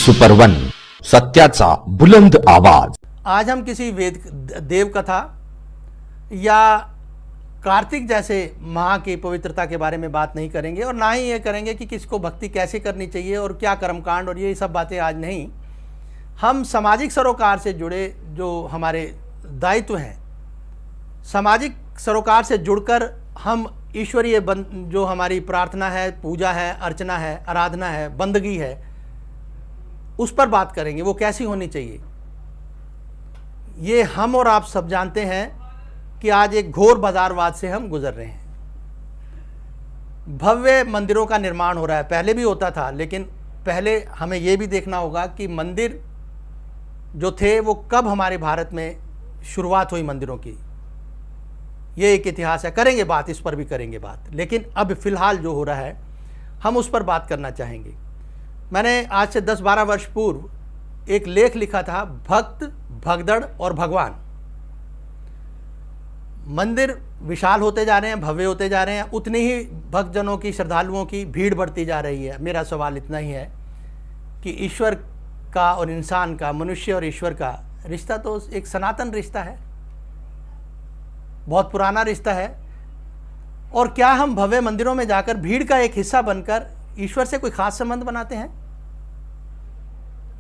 Super one, सत्याचा बुलंद आवाज। आज हम किसी वेद देव कथा या कार्तिक जैसे माह की पवित्रता के बारे में बात नहीं करेंगे और ना ही ये करेंगे कि किसको भक्ति कैसे करनी चाहिए और क्या कर्मकांड और ये सब बातें आज नहीं। हम सामाजिक सरोकार से जुड़े जो हमारे दायित्व हैं, सामाजिक सरोकार से जुड़कर हम ईश्वरीय जो हमारी प्रार्थना है, पूजा है, अर्चना है, आराधना है, बंदगी है, उस पर बात करेंगे। वो कैसी होनी चाहिए। ये हम और आप सब जानते हैं कि आज एक घोर बाजारवाद से हम गुजर रहे हैं। भव्य मंदिरों का निर्माण हो रहा है, पहले भी होता था, लेकिन पहले हमें ये भी देखना होगा कि मंदिर जो थे वो कब हमारे भारत में शुरुआत हुई मंदिरों की। ये एक इतिहास है, करेंगे बात, इस पर भी करेंगे बात, लेकिन अब फिलहाल जो हो रहा है हम उस पर बात करना चाहेंगे। मैंने आज से 10-12 वर्ष पूर्व एक लेख लिखा था, भक्त, भगदड़ और भगवान। मंदिर विशाल होते जा रहे हैं, भव्य होते जा रहे हैं, उतनी ही भक्तजनों की, श्रद्धालुओं की भीड़ बढ़ती जा रही है। मेरा सवाल इतना ही है कि ईश्वर का और इंसान का, मनुष्य और ईश्वर का रिश्ता तो एक सनातन रिश्ता है, बहुत पुराना रिश्ता है। और क्या हम भव्य मंदिरों में जाकर भीड़ का एक हिस्सा बनकर ईश्वर से कोई खास संबंध बनाते हैं?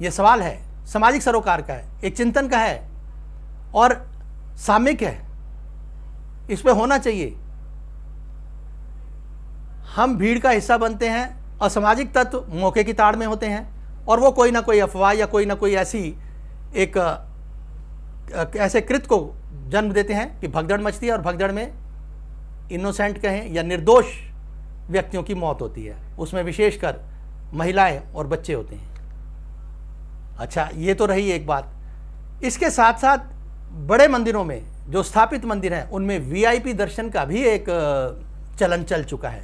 यह सवाल है, सामाजिक सरोकार का है, एक चिंतन का है और सामयिक है। इस पे होना चाहिए। हम भीड़ का हिस्सा बनते हैं, असामाजिक तत्व मौके की ताड़ में होते हैं और वो कोई ना कोई अफवाह या कोई ना कोई ऐसे कृत्य को जन्म देते हैं कि भगदड़ मचती है और भगदड़ में इनोसेंट कहें या निर्दोष व्यक्तियों की मौत होती है। उसमें विशेषकर महिलाएं और बच्चे होते हैं। अच्छा, ये तो रही एक बात। इसके साथ साथ बड़े मंदिरों में, जो स्थापित मंदिर हैं, उनमें वीआईपी दर्शन का भी एक चलन चल चुका है।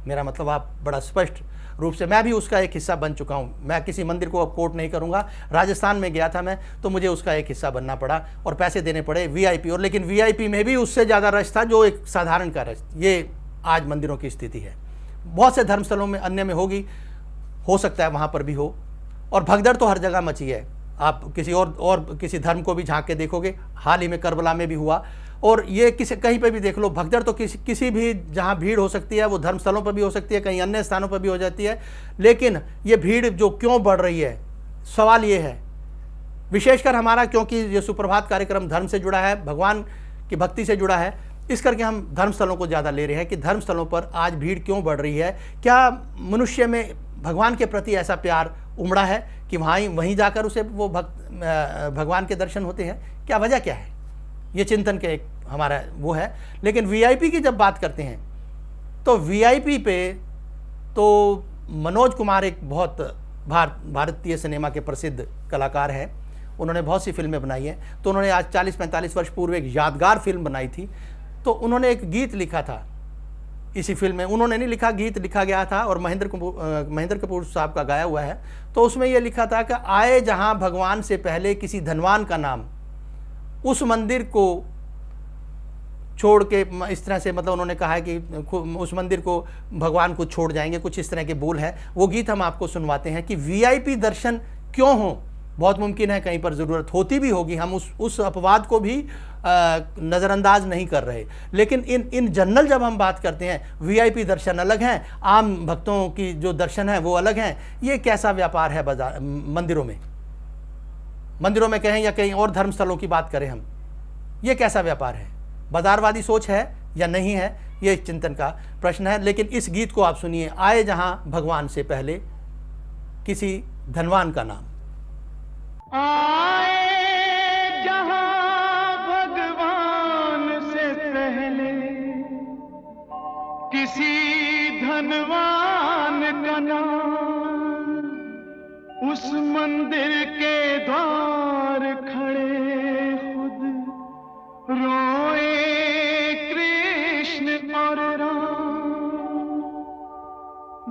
मेरा मतलब आप बड़ा स्पष्ट रूप से, मैं भी उसका एक हिस्सा बन चुका हूँ। मैं किसी मंदिर को अब कोट नहीं करूँगा। राजस्थान में गया था मैं, तो मुझे उसका एक हिस्सा बनना पड़ा और पैसे देने पड़े वीआईपी। और लेकिन वीआईपी में भी उससे ज़्यादा रश था जो एक साधारण का रश। ये आज मंदिरों की स्थिति है। बहुत से धर्मस्थलों में, अन्य में होगी, हो सकता है वहाँ पर भी हो। और भगदड़ तो हर जगह मची है। आप किसी और किसी धर्म को भी झांक के देखोगे, हाल ही में करबला में भी हुआ। और ये कहीं पे भी देख लो, भगदड़ तो किसी भी जहाँ भीड़ हो सकती है, वो धर्मस्थलों पर भी हो सकती है, कहीं अन्य स्थानों पर भी हो जाती है। लेकिन ये भीड़ जो क्यों बढ़ रही है, सवाल ये है, विशेषकर हमारा, क्योंकि ये सुप्रभात कार्यक्रम धर्म से जुड़ा है, भगवान की भक्ति से जुड़ा है, इस करके हम धर्मस्थलों को ज़्यादा ले रहे हैं कि धर्मस्थलों पर आज भीड़ क्यों बढ़ रही है। क्या मनुष्य में भगवान के प्रति ऐसा प्यार उमड़ा है कि वहीं जाकर उसे वो भगवान के दर्शन होते हैं? क्या वजह क्या है? ये चिंतन के एक हमारा वो है। लेकिन वीआईपी की जब बात करते हैं तो वीआईपी पे तो मनोज कुमार एक बहुत भारतीय सिनेमा के प्रसिद्ध कलाकार हैं। उन्होंने बहुत सी फिल्में बनाई हैं। तो उन्होंने आज 40-45 वर्ष पूर्व एक यादगार फिल्म बनाई थी। तो उन्होंने एक गीत लिखा था इसी फिल्म में। उन्होंने नहीं लिखा, गीत लिखा गया था और महेंद्र कपूर साहब का गाया हुआ है। तो उसमें यह लिखा था कि आए जहां भगवान से पहले किसी धनवान का नाम, उस मंदिर को छोड़ के, इस तरह से, मतलब उन्होंने कहा है कि उस मंदिर को भगवान को छोड़ जाएंगे, कुछ इस तरह के बोल हैं। वो गीत हम आपको सुनवाते हैं कि वीआईपी दर्शन क्यों हो। बहुत मुमकिन है कहीं पर ज़रूरत होती भी होगी, हम उस अपवाद को भी नज़रअंदाज नहीं कर रहे। लेकिन इन जनरल जब हम बात करते हैं, वीआईपी दर्शन अलग हैं, आम भक्तों की जो दर्शन है वो अलग हैं। ये कैसा व्यापार है मंदिरों में कहें या कहीं और धर्मस्थलों की बात करें हम, ये कैसा व्यापार है? बाजारवादी सोच है या नहीं है? ये एक चिंतन का प्रश्न है। लेकिन इस गीत को आप सुनिए, आए जहां भगवान से पहले किसी धनवान का नाम। आए जहां भगवान से पहले किसी धनवान का नाम, उस मंदिर के द्वार खड़े खुद रोए कृष्ण और राम।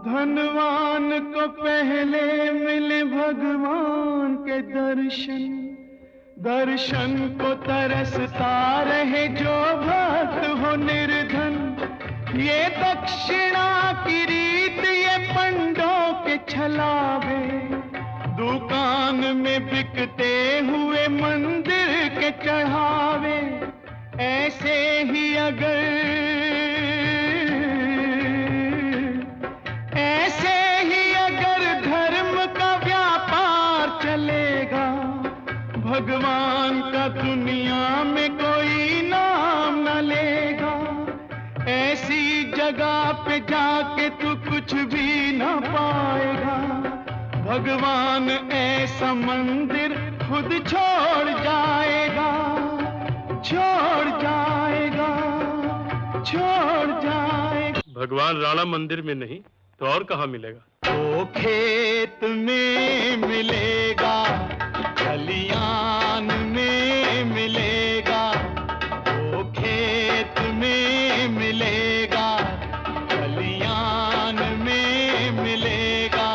धनवान को पहले मिले भगवान के दर्शन को तरसता रहे जो भक्त हो निर्धन। ये दक्षिणा की रीत ये पंडों के छलावे, दुकान में बिकते हुए मंदिर के चढ़ावे, ऐसे ही अगर धर्म का व्यापार चलेगा, भगवान का दुनिया में कोई नाम न लेगा। ऐसी जगह पे जाके तू कुछ भी न पाएगा, भगवान ऐसा मंदिर खुद छोड़ जाएगा, छोड़ जाएगा, छोड़ जाएगा। भगवान राणा मंदिर में नहीं तो और कहाँ मिलेगा? वो खेत में मिलेगा, खलियान में मिलेगा, वो खेत में मिलेगा, खलियान में मिलेगा।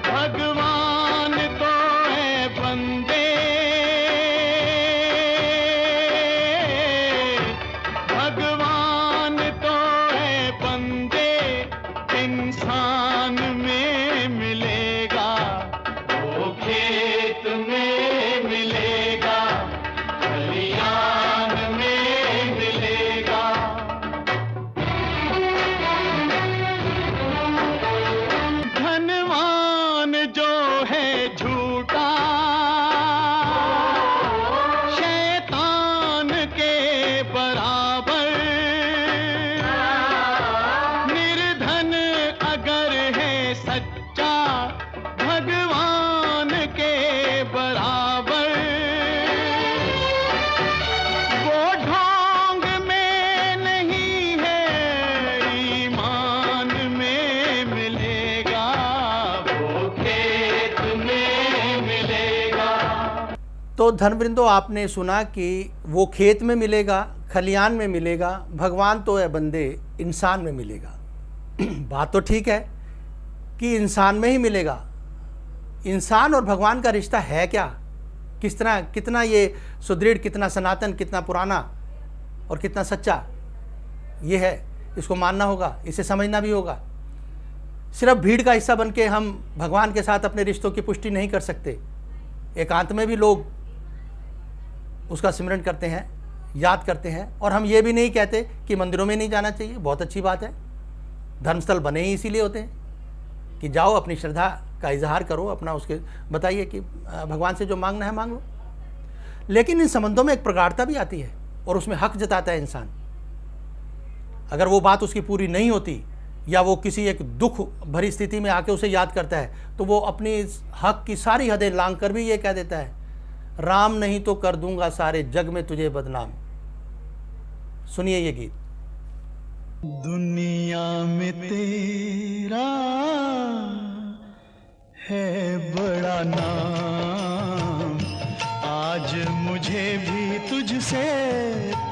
भगवान तो है बंदे, भगवान तो है बंदे, इंसान में मिलेगा, वो खेत में मिलेगा, खलियान में मिलेगा। धनवान जो है झूठा, शैतान के बराबर, निर्धन अगर है सच्चा, भगवान के बराबर। वो ढोंग में नहीं है, ईमान में मिलेगा, वो खेत में मिलेगा। तो धर्मवृंदो, आपने सुना कि वो खेत में मिलेगा, खलियान में मिलेगा, भगवान तो है बंदे, इंसान में मिलेगा। बात तो ठीक है कि इंसान में ही मिलेगा। इंसान और भगवान का रिश्ता है क्या? किस तरह, कितना ये सुदृढ़, कितना सनातन, कितना पुराना और कितना सच्चा ये है, इसको मानना होगा, इसे समझना भी होगा। सिर्फ भीड़ का हिस्सा बन के हम भगवान के साथ अपने रिश्तों की पुष्टि नहीं कर सकते। एकांत में भी लोग उसका सिमरन करते हैं, याद करते हैं। और हम ये भी नहीं कहते कि मंदिरों में नहीं जाना चाहिए, बहुत अच्छी बात है। धर्मस्थल बने ही इसीलिए होते हैं कि जाओ, अपनी श्रद्धा का इजहार करो, अपना उसके बताइए कि भगवान से जो मांगना है मांग लो। लेकिन इन संबंधों में एक प्रगाढ़ता भी आती है और उसमें हक जताता है इंसान। अगर वो बात उसकी पूरी नहीं होती या वो किसी एक दुख भरी स्थिति में आके उसे याद करता है, तो वो अपनी इस हक की सारी हदें लांघ कर भी ये कह देता है, राम नहीं तो कर दूंगा सारे जग में तुझे बदनाम। सुनिए ये गीत। दुनिया में तेरा है बड़ा नाम, आज मुझे भी तुझसे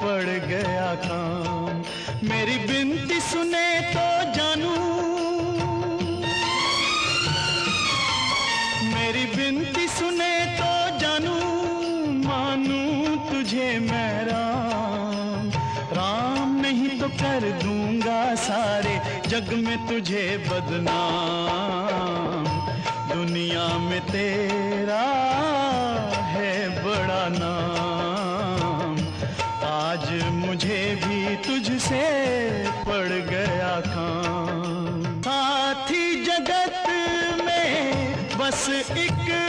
पड़ गया काम। मेरी बिनती सुने तो जानू, मेरी बिनती सुने तो जानू, मानू तुझे मैं राम। राम नहीं तो कर दूंगा सारे जग में तुझे बदनाम। दुनिया में तेरा है बड़ा नाम, आज मुझे भी तुझसे पड़ गया काम। साथी जगत में बस एक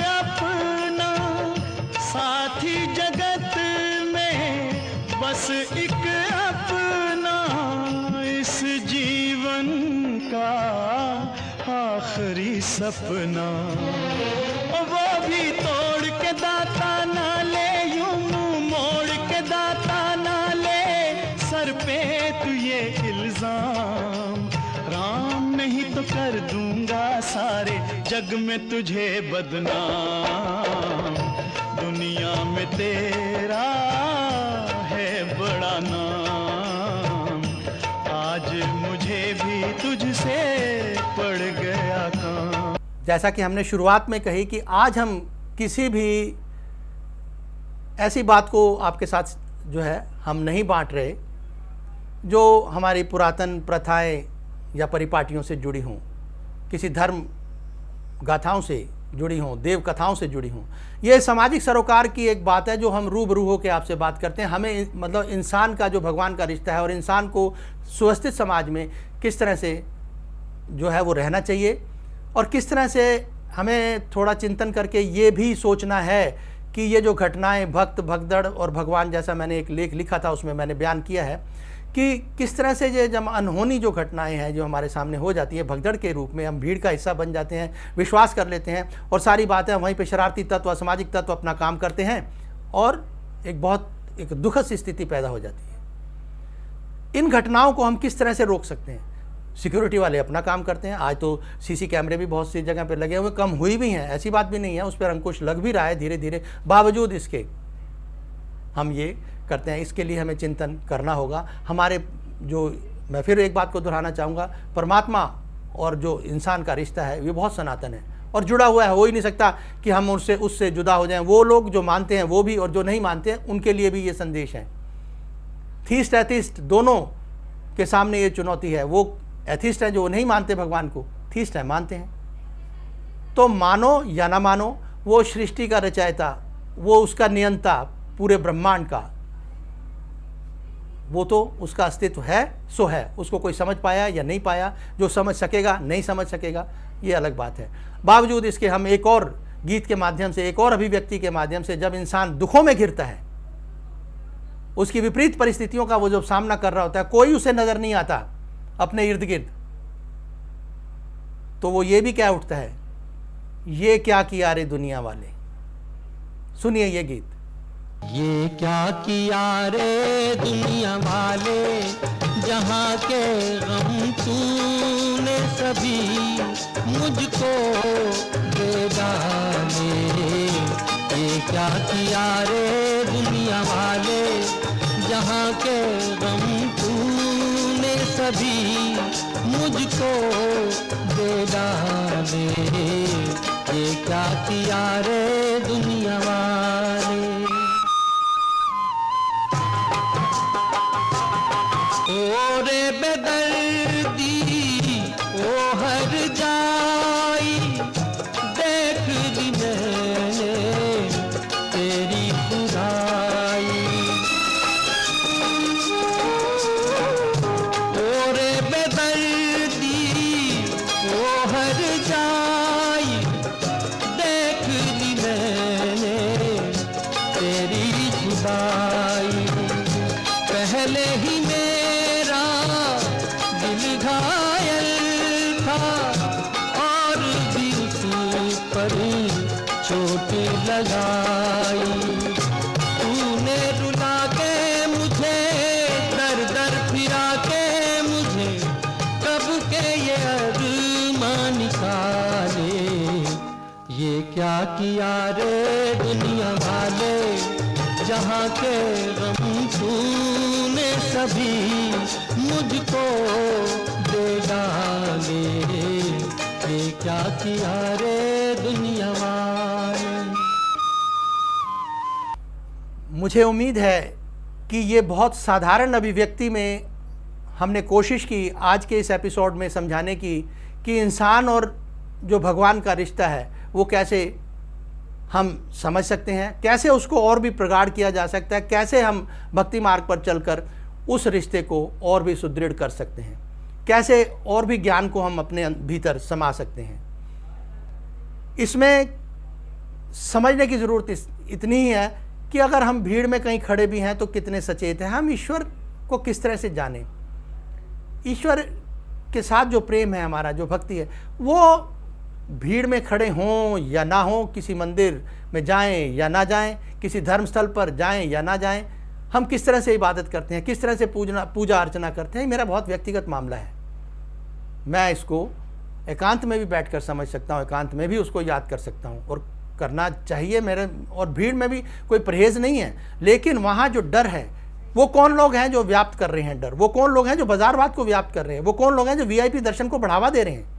अपना, साथी जगत में बस एक अपना, इस जीवन का आखिरी सपना। वो भी तोड़ के दाता ना ले, यूं मुंह मोड़ के दाता ना ले, सर पे तू ये इल्जाम। राम नहीं तो कर दूंगा सारे जग में तुझे बदनाम। दुनिया में तेरा है बड़ा नाम, आज मुझे भी तुझसे पड़ गया काम। जैसा कि हमने शुरुआत में कही कि आज हम किसी भी ऐसी बात को आपके साथ जो है हम नहीं बांट रहे जो हमारी पुरातन प्रथाएं या परिपाटियों से जुड़ी हों, किसी धर्म गाथाओं से जुड़ी हों, देव कथाओं से जुड़ी हों। ये सामाजिक सरोकार की एक बात है जो हम रूबरू होकर आपसे बात करते हैं। हमें मतलब इंसान का जो भगवान का रिश्ता है और इंसान को सुव्यवस्थित समाज में किस तरह से जो है वो रहना चाहिए, और किस तरह से हमें थोड़ा चिंतन करके ये भी सोचना है कि ये जो घटनाएं भक्त, भगदड़ और भगवान, जैसा मैंने एक लेख लिखा था उसमें मैंने बयान किया है कि किस तरह से ये जब अनहोनी जो घटनाएं हैं जो हमारे सामने हो जाती है भगदड़ के रूप में, हम भीड़ का हिस्सा बन जाते हैं, विश्वास कर लेते हैं और सारी बातें वहीं पे शरारती तत्व, असामाजिक तत्व अपना काम करते हैं और एक दुखद सी स्थिति पैदा हो जाती है। इन घटनाओं को हम किस तरह से रोक सकते हैं? सिक्योरिटी वाले अपना काम करते हैं। आज तो सीसी कैमरे भी बहुत सी जगह पर लगे हुए, कम हुई भी हैं, ऐसी बात भी नहीं है, उस पर अंकुश लग भी रहा है धीरे धीरे। बावजूद इसके हम ये करते हैं, इसके लिए हमें चिंतन करना होगा। हमारे जो, मैं फिर एक बात को दोहराना चाहूँगा, परमात्मा और जो इंसान का रिश्ता है ये बहुत सनातन है और जुड़ा हुआ है। हो ही नहीं सकता कि हम उससे जुदा हो जाएं। वो लोग जो मानते हैं वो भी, और जो नहीं मानते हैं उनके लिए भी ये संदेश है। थीस्ट एथिस्ट दोनों के सामने ये चुनौती है। वो एथिस्ट है जो नहीं मानते भगवान को, थीस्ट है मानते हैं। तो मानो या ना मानो, वो सृष्टि का रचयिता, वो उसका नियंता पूरे ब्रह्मांड का, वो तो उसका अस्तित्व है सो है। उसको कोई समझ पाया या नहीं पाया, जो समझ सकेगा नहीं समझ सकेगा, ये अलग बात है। बावजूद इसके हम एक और गीत के माध्यम से, एक और अभिव्यक्ति के माध्यम से, जब इंसान दुखों में घिरता है, उसकी विपरीत परिस्थितियों का वो जब सामना कर रहा होता है, कोई उसे नजर नहीं आता अपने इर्द गिर्द, तो वो ये भी कह उठता है, ये क्या किया रे दुनिया वाले। सुनिए ये गीत। ये क्या किया रे दुनिया वाले, जहाँ के गम तूने सभी मुझको दे डाले। ये क्या किया रे दुनिया वाले, जहाँ के गम तूने सभी मुझको दे डाले। ये क्या किया रे दुनिया वाले। ओ रे बेदर्दी ओ हर जाई, देख ली मैंने तेरी खुदाई। ओ रे बेदर्दी ओ हर जाई, देख ली मैंने तेरी खुदाई। पहले ही मेरा दिल घायल था और भी उस पर चोट लगाई। तूने रुला के मुझे, दर दर फिरा के मुझे, कब के ये अरमान निकाले। ये क्या किया रे दुनिया वाले, जहाँ के गम तूने सभी मुझको दे डाले। ये क्या किया रे दुनिया वाले। मुझे उम्मीद है कि ये बहुत साधारण अभिव्यक्ति में हमने कोशिश की आज के इस एपिसोड में समझाने की कि इंसान और जो भगवान का रिश्ता है वो कैसे हम समझ सकते हैं, कैसे उसको और भी प्रगाढ़ किया जा सकता है, कैसे हम भक्ति मार्ग पर चलकर उस रिश्ते को और भी सुदृढ़ कर सकते हैं, कैसे और भी ज्ञान को हम अपने भीतर समा सकते हैं। इसमें समझने की ज़रूरत इतनी ही है कि अगर हम भीड़ में कहीं खड़े भी हैं तो कितने सचेत हैं, हम ईश्वर को किस तरह से जानें। ईश्वर के साथ जो प्रेम है हमारा, जो भक्ति है, वो भीड़ में खड़े हों या ना हों, किसी मंदिर में जाएं या ना जाएं, किसी धर्मस्थल पर जाएं या ना जाएं, हम किस तरह से इबादत करते हैं, किस तरह से पूजा अर्चना करते हैं, मेरा बहुत व्यक्तिगत मामला है। मैं इसको एकांत में भी बैठकर समझ सकता हूँ, एकांत में भी उसको याद कर सकता हूँ और करना चाहिए मेरे। और भीड़ में भी कोई परहेज़ नहीं है, लेकिन वहाँ जो डर है, वो कौन लोग हैं जो व्याप्त कर रहे हैं डर, वो कौन लोग हैं जो बाजारवाद को व्याप्त कर रहे हैं, वो कौन लोग हैं जो वीआईपी दर्शन को बढ़ावा दे रहे हैं।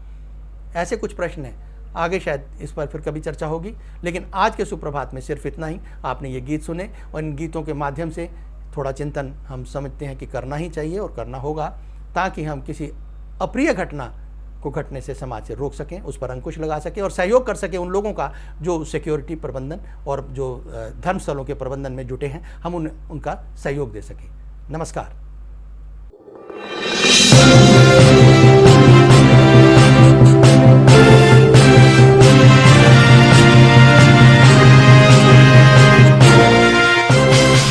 ऐसे कुछ प्रश्न हैं, आगे शायद इस पर फिर कभी चर्चा होगी। लेकिन आज के सुप्रभात में सिर्फ इतना ही। आपने ये गीत सुने और इन गीतों के माध्यम से थोड़ा चिंतन हम समझते हैं कि करना ही चाहिए और करना होगा, ताकि हम किसी अप्रिय घटना को घटने से समाज से रोक सकें, उस पर अंकुश लगा सकें और सहयोग कर सकें उन लोगों का जो सिक्योरिटी प्रबंधन और जो धर्मस्थलों के प्रबंधन में जुटे हैं, हम उनका सहयोग दे सकें। नमस्कार।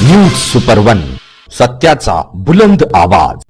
न्यूज सुपर 1, सत्याचा बुलंद आवाज।